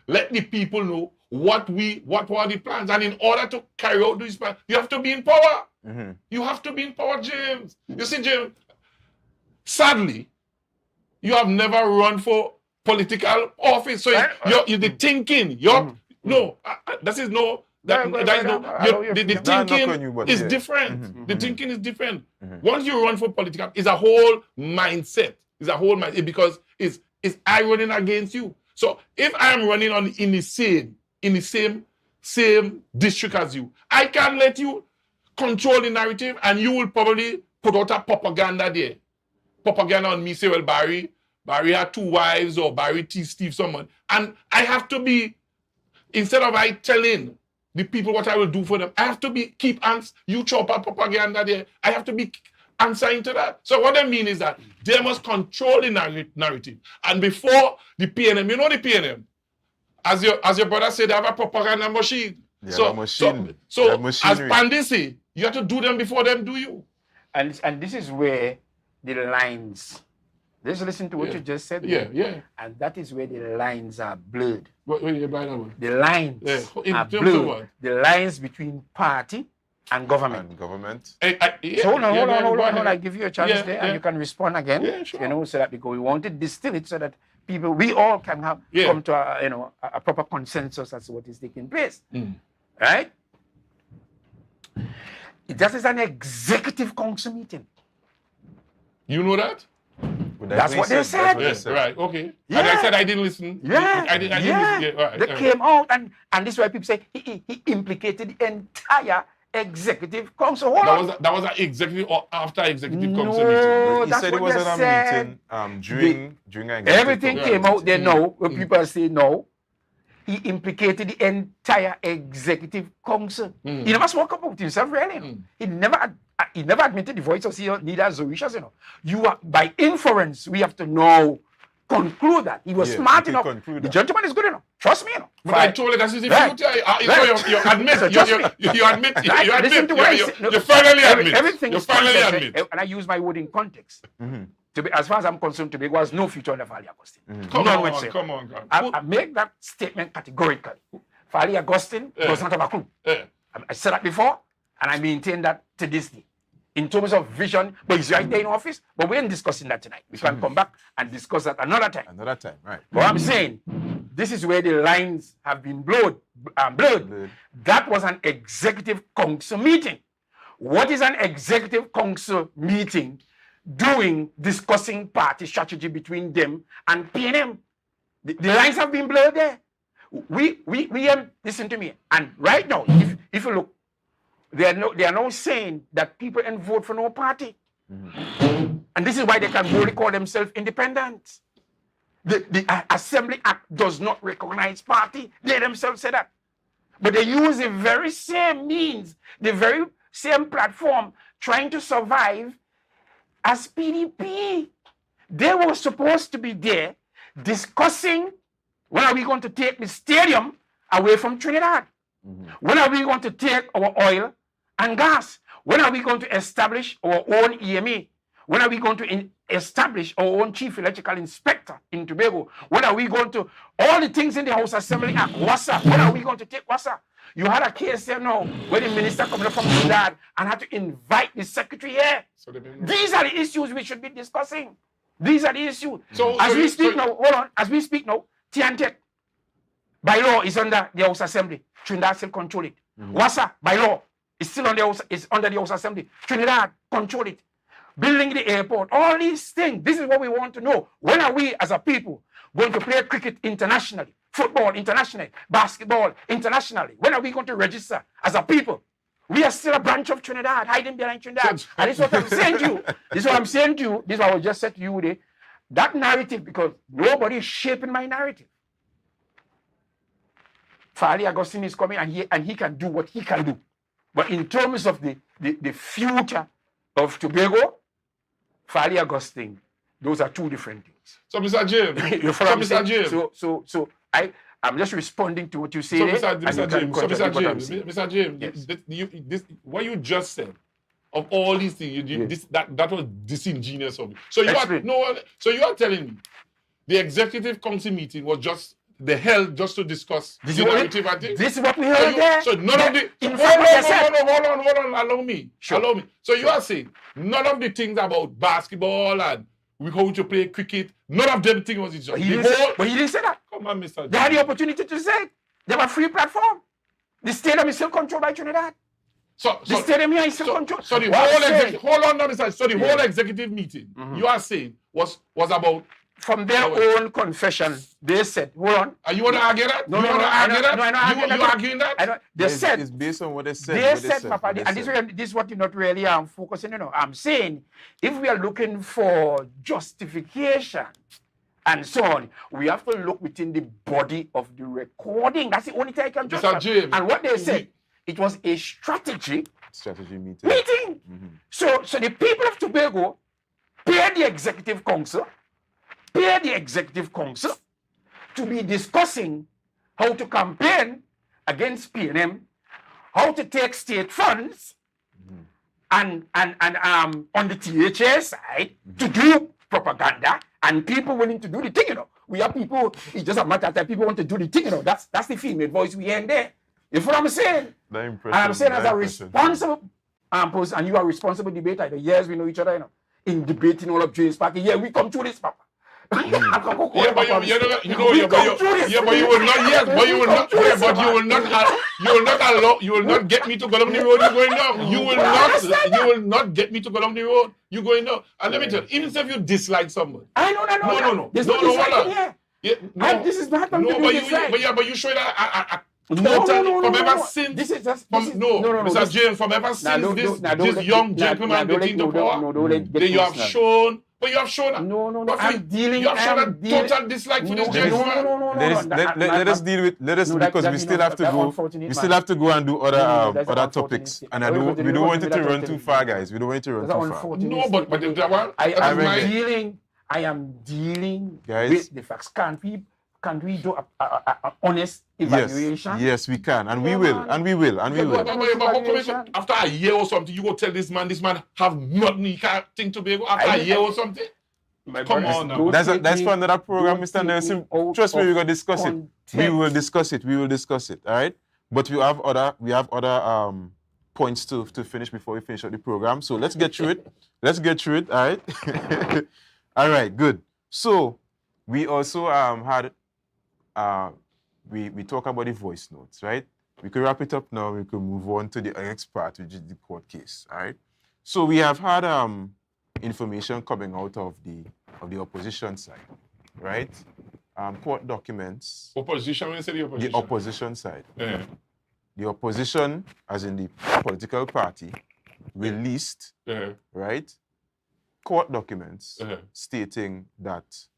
let the people know what were the plans. And in order to carry out these plans, you have to be in power. You have to be in power, James. You see, James, sadly, you have never run for political office. So you're the thinking. This is no. The thinking is different. The thinking is different. Once you run for political, it's a whole mindset. It's a whole mindset because it's I running against you. So if I am running in the same district as you, I can let you control the narrative, and you will probably put out a propaganda there. Propaganda on me, say, well, Barry had 2 wives, or Barry Steve someone, and I have to be, instead of I telling the people what I will do for them, I have to keep you chop up propaganda there. I have to be answering to that. So what I mean is that they must control the narrative. And before the PNM, you know the PNM, as your brother said, they have a propaganda machine. So as Pandisi, you have to do them before them do you. And this is where the lines. Just listen to what you just said. Yeah. And that is where the lines are blurred. What you by that one? The lines are blurred. The lines between party and government. So hold on. I give you a chance there, and you can respond again. Yeah, sure. So that because we want to distill it so that we all can come to a proper consensus as to what is taking place. Right? That is an executive council meeting. You know that? That's what they said. Yes, right, okay. Yeah. And I said I didn't listen. I didn't listen. Yeah, right, they came out, and this is why people say he implicated the entire executive council. That was an executive or after executive council meeting. He said it was at a meeting during an everything came out there now. When people say no, he implicated the entire executive council. He never spoke about himself, really. He never admitted the voice of neither Zoishas, You are, by inference, we have to now conclude that he was smart enough. The gentleman is good enough. Trust me, But I told you that is the future. You admit. You finally admit. Everything you is finally context, admit. and I use my word in context. To be, as far as I'm concerned, Tobago has no future under Fali Agustin. Come on. I make that statement categorically. Fali Agustin does not have a clue. I said that before, and I maintain that to this day. In terms of vision, but he's right there in office, but we ain't discussing that tonight. We can come back and discuss that another time. Right. But I'm saying, this is where the lines have been blurred. That was an executive council meeting. What is an executive council meeting doing discussing party strategy between them and PNM? The lines have been blurred there. We listen to me. And right now, if you look, they are now saying that people can vote for no party. And this is why they can only call themselves independent. The Assembly Act does not recognize party. They themselves say that. But they use the very same means, the very same platform, trying to survive as PDP. They were supposed to be there discussing when are we going to take the stadium away from Trinidad? When are we going to take our oil and gas? When are we going to establish our own EMA? When are we going to establish our own chief electrical inspector in Tobago? When are we going to, all the things in the House Assembly Act, WASA, when are we going to take WASA? You had a case there now where the minister coming up from Trinidad and had to invite the secretary here. These are the issues we should be discussing. These are the issues. As we speak now, TNTEC, by law, is under the House Assembly. Trinidad still control it. WASA, by law, is still on the House, is under the House Assembly. Trinidad control it. Building the airport, all these things. This is what we want to know. When are we as a people going to play cricket internationally, football internationally, basketball internationally? When are we going to register as a people? We are still a branch of Trinidad, hiding behind Trinidad. And this is what I'm saying to you. This is what I'm saying to you. This is what I just said to you today. That narrative, because nobody is shaping my narrative. Fali Augustine is coming and he can do what he can do. But in terms of the future of Tobago, Fali Augustine, those are two different things. So, Mr. James, You follow Mr. James. So I'm just responding to what you say. Mr. James, what you just said, of all these things, that was disingenuous of you. So you are telling me the executive council meeting was just the hell just to discuss the narrative and things? This is what we heard there. So none of the hold on, allow me. So you are saying none of the things about basketball and we going to play cricket, none of them things was it. But he didn't say that. Come on, Mr. They had the opportunity to say it. They have a free platform. The stadium is still controlled by Trinidad. The stadium here is still controlled. So the whole hold on, Mr. So the whole executive meeting you are saying was about. From their own confession, they said, hold on. Are you want to argue that? No, I'm not you arguing that? They said, it's based on what they said. They said, Papa, and this is what you're not really focusing on. I'm saying, if we are looking for justification and so on, we have to look within the body of the recording. That's the only thing I can justify. And what they said, it was a strategy meeting. So the people of Tobago paid the executive council to be discussing how to campaign against PNM, how to take state funds, and on the THA side to do propaganda, and people willing to do the thing. We have people. It's just a matter of time. People want to do the thing. That's the female voice we hear in there. You know what I'm saying? And I'm saying as a responsible person, and you are a responsible debater. Yes, we know each other. In debating all of James Parker. Yeah, we come through this, Papa. But you will not get me to go along the road you're going down. You will not get me to go along the road you're going down. And let me tell you, even if you dislike someone. No. This is not something to be disliked. But you show that from ever since Mr. James, from ever since this young gentleman getting the power, you have shown. But you have shown a total dislike for this gentleman. Let us deal with because we still have to go. We still have to go and do other topics, and we don't want it to run too far, guys. We don't want it to run too far. No, but I am dealing with the facts. Can't we do a honest evaluation? Yes, we can, and we will. But after a year or something, you go tell this man have nothing, he can't think to be after a year or something. Come on now. That's for another program, Mr. Nelson. Trust me, we're gonna discuss it. We will discuss it. All right. But we have other points to finish before we finish up the program. So let's get through it. All right. All right. Good. So we also had. We talk about the voice notes, right? We could wrap it up now. We could move on to the next part, which is the court case, all right? So we have had information coming out of the opposition side, right? Court documents. Opposition, when you say the opposition? The opposition side. Yeah. The opposition, as in the political party, released, right? Court documents stating that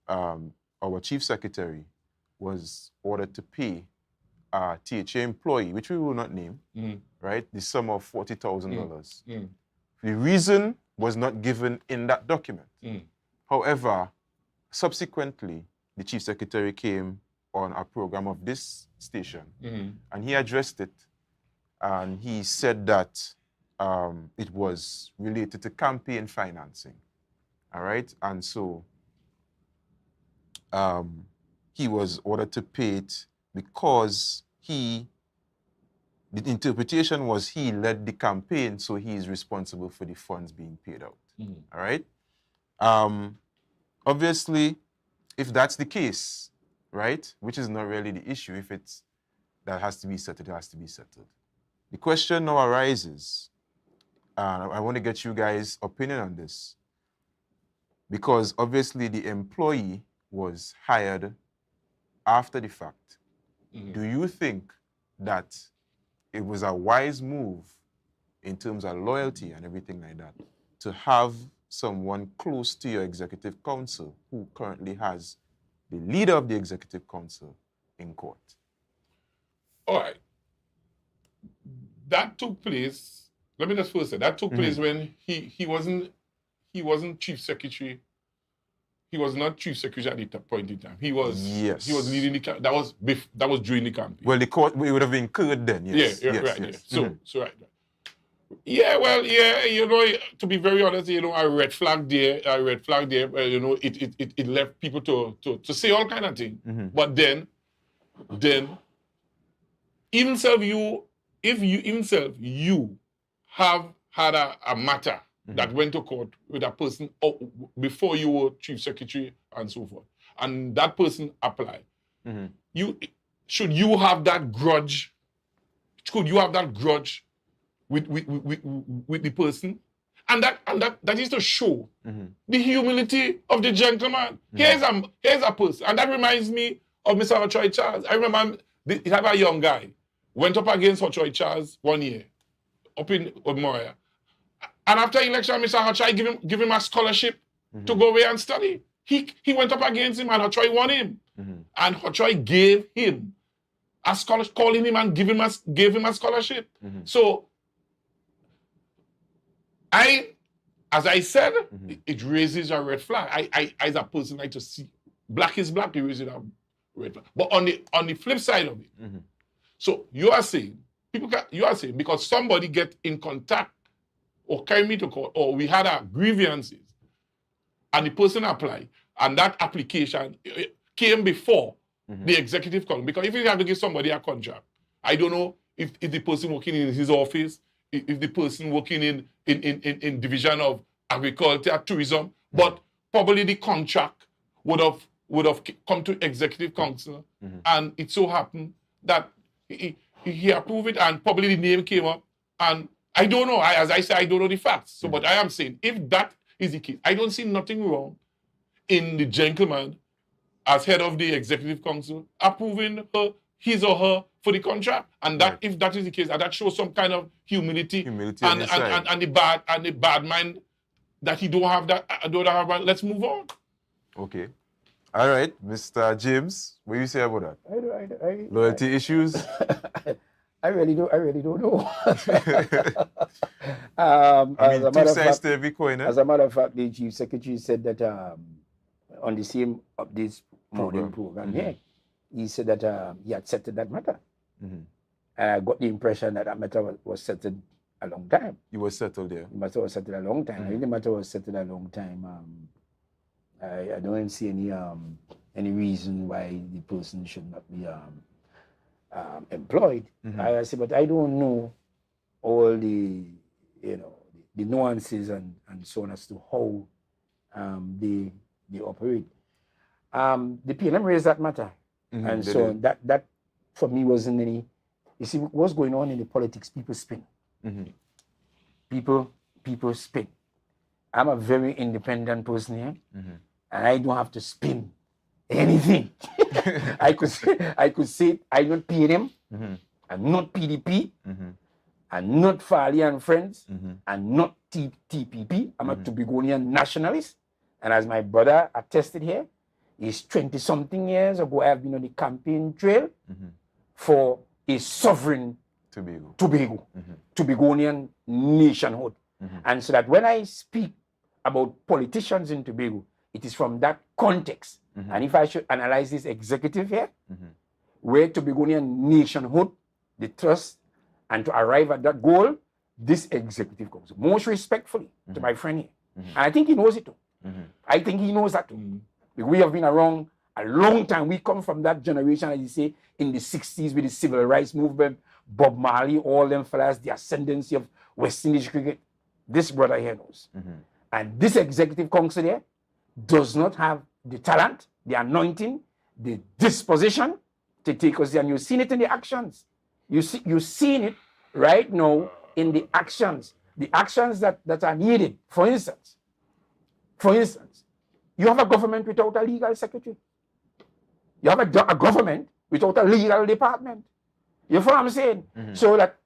our chief secretary was ordered to pay a THA employee, which we will not name, right, the sum of $40,000. The reason was not given in that document. However, subsequently, the chief secretary came on a program of this station and he addressed it. And he said that it was related to campaign financing. All right. And so he was ordered to pay it because the interpretation was he led the campaign, so he is responsible for the funds being paid out. All right. Obviously, if that's the case, right, which is not really the issue, if it's that has to be settled, it has to be settled. The question now arises, I want to get you guys' opinion on this, because obviously the employee was hired after the fact. Do you think that it was a wise move in terms of loyalty and everything like that to have someone close to your executive council who currently has the leader of the executive council in court? All right. That took place. Let me just first say that took place when he wasn't chief secretary. He was not chief secretary at that point in time. He was leading the campaign. That was during the campaign. Well, the court it would have been incurred then. Yes. Yeah, yes, right. yes. Yeah. So right. Yeah, well, yeah, you know, to be very honest, you know, I red flag there, you know, it left people to say all kind of things. But then, even self you have had a matter that went to court with a person before you were chief secretary and so forth, and that person applied, should you have that grudge? Could you have that grudge with the person? And that is to show the humility of the gentleman. Here's a person, and that reminds me of Mr. Hochoy Charles. I remember he had a young guy went up against Hochoy Charles one year up in Moria, and after election, Mr. Hochoy give him a scholarship to go away and study. He went up against him, and Hochoy won him, and Hochoy gave him a scholarship, calling him and gave him a scholarship. So as I said, it raises a red flag. I as a person like to see black is black, it raises a red flag. But on the flip side of it, so you are saying because somebody get in contact or carry me to court, or we had our grievances, and the person applied, and that application came before the executive council. Because if you have to give somebody a contract, I don't know if the person working in his office, if the person working in division of agriculture, tourism, but probably the contract would have come to executive council, and it so happened that he approved it, and probably the name came up, and I don't know. As I say, I don't know the facts. So, but I am saying, if that is the case, I don't see nothing wrong in the gentleman as head of the executive council approving his or her for the contract, and that if that is the case, that shows some kind of humility and the bad mind that he don't have that. Let's move on. Okay. All right, Mr. James, what do you say about that? Loyalty issues? I really don't know. I mean, two sides to every coin. As a matter of fact, the chief secretary said that on the same updates morning program here, he said that he had settled that matter. I got the impression that matter was settled a long time. It was settled there. The matter was settled a long time. I think the matter was settled a long time. I don't see any reason why the person should not be employed. I say, but I don't know all the the nuances and so on as to how they operate. The PLM raised that matter, and so that for me wasn't any. You see, what's going on in the politics? People spin. People spin. I'm a very independent person here, and I don't have to spin anything. I could say I not PNM, and not PDP, and not Farley and Friends, and not TPP. I'm a Tobagonian nationalist, and as my brother attested here, he's 20-something years ago. I have been on the campaign trail for a sovereign Tobago, Tobagonian nationhood, and so that when I speak about politicians in Tobago, it is from that context. And if I should analyze this executive here, where Tobagonian nationhood, the trust, and to arrive at that goal, this executive comes most respectfully to my friend here. And I think he knows it too. I think he knows that too. We have been around a long time. We come from that generation, as you say, in the 60s with the civil rights movement, Bob Marley, all them fellas, the ascendancy of West Indies cricket. This brother here knows. And this executive council here does not have the talent, the anointing, the disposition to take us there. And you've seen it in the actions. You've seen it right now in the actions that are needed. For instance, you have a government without a legal secretary. You have a government without a legal department. You follow what I'm saying? So that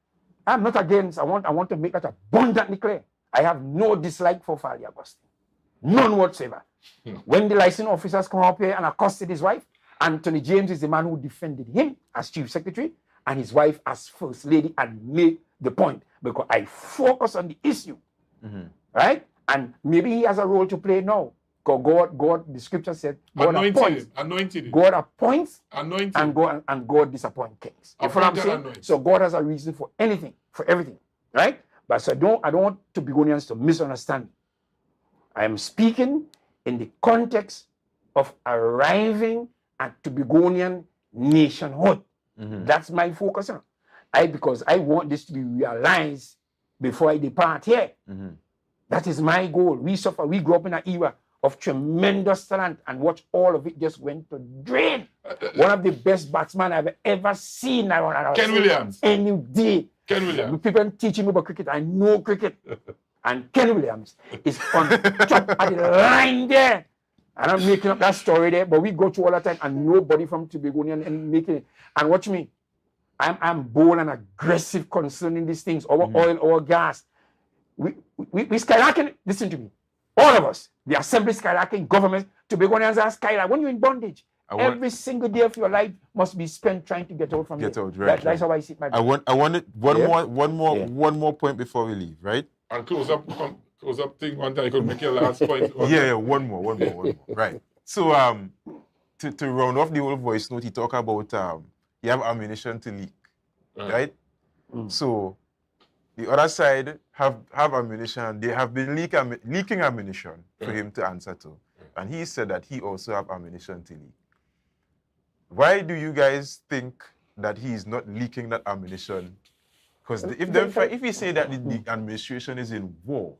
I'm not against, I want to make that abundantly clear. I have no dislike for Fali Augustine. None whatsoever. When the licensing officers come up here and accosted his wife, Anthony James is the man who defended him as chief secretary and his wife as first lady and made the point, because I focus on the issue, right? And maybe he has a role to play now. Because God, the scripture said, God anointed. God appoints, anointed, and God disappoints kings. You follow what I'm saying? Anointed. So God has a reason for anything, for everything, right? But so I don't want Tobagonians to misunderstand me. I am speaking in the context of arriving at Tobagonian nationhood. That's my focus on. Because I want this to be realized before I depart here. That is my goal. We grew up in an era of tremendous talent, and watch all of it just went to drain. One of the best batsmen I've ever seen. Ken Williams. Any day. Ken Williams. People teaching me about cricket. I know cricket. And Ken Williams is on top of the line there. And I'm making up that story there, but we go through all the time, and nobody from Tobagonian and making it. And watch me. I'm bold and aggressive concerning these things. Our oil, our gas. We skylarking. Listen to me. All of us, the assembly skylarking, government, Tobagonians are skylarking. When you're in bondage, every single day of your life must be spent trying to get out from Get there. out, right? That's how I see my. I wanted one more point before we leave, right? And close up thing one time. You could make your last point. One more. Right. So to round off the whole voice note, he talk about you have ammunition to leak, right? So the other side have ammunition. They have been leaking ammunition for him to answer to. And he said that he also have ammunition to leak. Why do you guys think that he is not leaking that ammunition? Because if he say that the administration is in war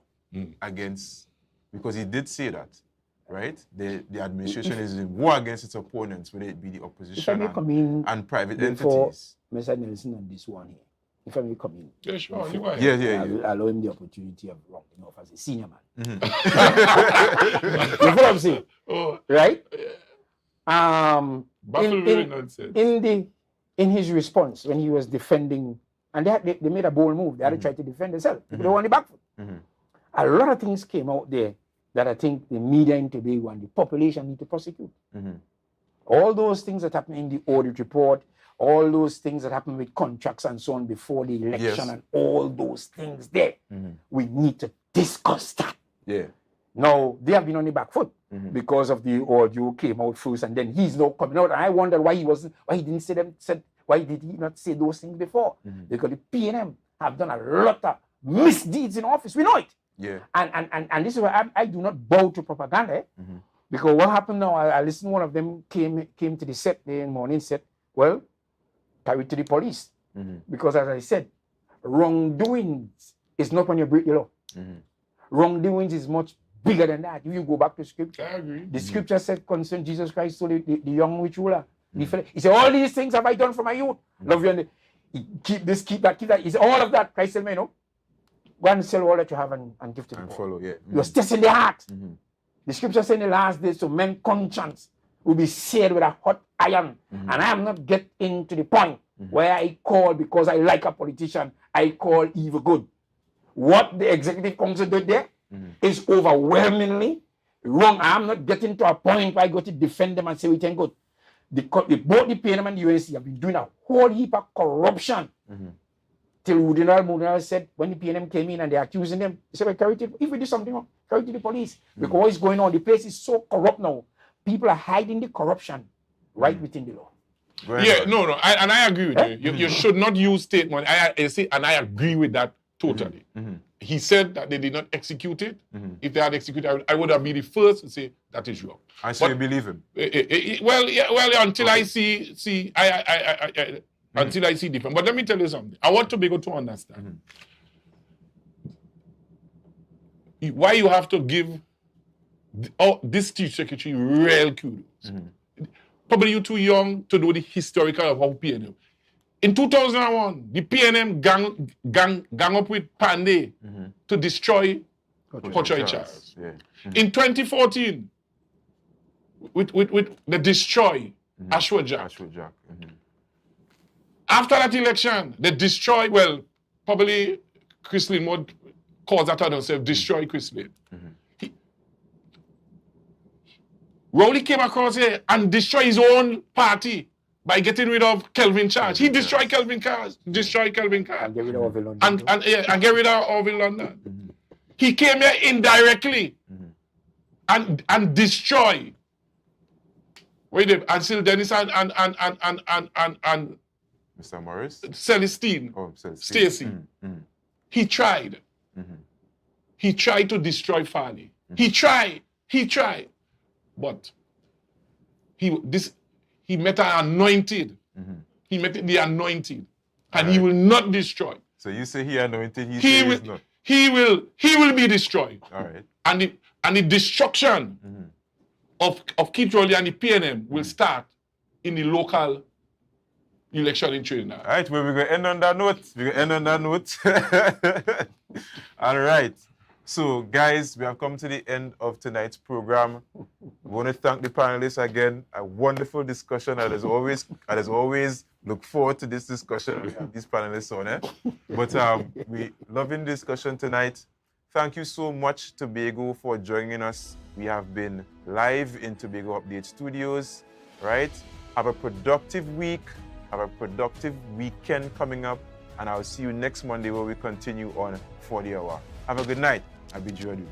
against, because he did say that, right? The administration is in war against its opponents, whether it be the opposition and private entities. Mr. Nelson on this one here. If I may come in. Yeah, sure. You are. Yeah. Allow him the opportunity of rounding off as a senior man. You know what I'm saying? Right? In his response, when he was defending, and they made a bold move. They had to try to defend themselves. People don't want the back foot. A lot of things came out there that I think the media in Tobago and the population need to prosecute. All those things that happened in the audit report, all those things that happened with contracts and so on before the election, and all those things there, we need to discuss that. Yeah. Now, they have been on the back foot because of the audio came out first, and then he's now coming out. And I wonder why he did he not say those things before? Because the PNM have done a lot of misdeeds in office. We know it. Yeah. And this is why I do not bow to propaganda. Because what happened now, I listened, one of them came to the set, the morning set, well, carried to the police. Because as I said, wrongdoings is not when you break the law. Wrongdoings is much bigger than that. If you go back to scripture, I agree. the scripture said concerning Jesus Christ, so the young rich ruler, he said, all these things have I done for my youth. Love you, and keep this, keep that. He said, all of that. Christ said, go and sell all that you have and give to the poor. Follow, yeah. You're testing the heart. The scripture said in the last days, so men's conscience will be seared with a hot iron. And I am not getting to the point where I call, because I like a politician, I call evil good. What the executive council did there is overwhelmingly wrong. I am not getting to a point where I go to defend them and say we can good. Both the PNM and the UNC have been doing a whole heap of corruption till Udinal said, when the PNM came in and they're accusing them, they said, well, carry it, if we do something wrong, carry it to the police. Because what's going on, the place is so corrupt now. People are hiding the corruption right within the law. I agree with you. You should not use state money. I agree with that totally. He said that they did not execute it. If they had executed, I would have been the first to say that is wrong. And so you believe him? Until I see, until I see different. But let me tell you something. I want Tobago to understand why you have to give this chief secretary real kudos. Probably you're too young to know the historical of how PNM. In 2001, the PNM gang up with Pandey to destroy Hochoy Charles. Yeah. In 2014, with the destroy Ashwood Jack. After that election, they destroy, probably Chris Linwood calls that out himself, destroy Chris Lane. Rowley came across here and destroyed his own party by getting rid of Kelvin Charles. He destroyed Kelvin Charles, And get rid of Orville London. and get rid of Orville London. He came here indirectly and destroyed. Wait a minute, until Dennis and Mr. Morris? Celestine, Stacy. He tried. He tried to destroy Farley. He tried. But he met an anointed. He met the anointed. And he will not destroy. So you say he anointed, he will not. He will be destroyed. All right. And the destruction of Keith Rowley and the PNM will start in the local election in Trinidad. All right, well, we're going to end on that note. All right. So, guys, we have come to the end of tonight's program. We want to thank the panelists again. A wonderful discussion. As always, look forward to this discussion with these panelists on it. But we loving the discussion tonight. Thank you so much, Tobago, for joining us. We have been live in Tobago Update Studios, right? Have a productive week. Have a productive weekend coming up. And I'll see you next Monday where we continue on 40 Hour. Have a good night. I'll be Jordan.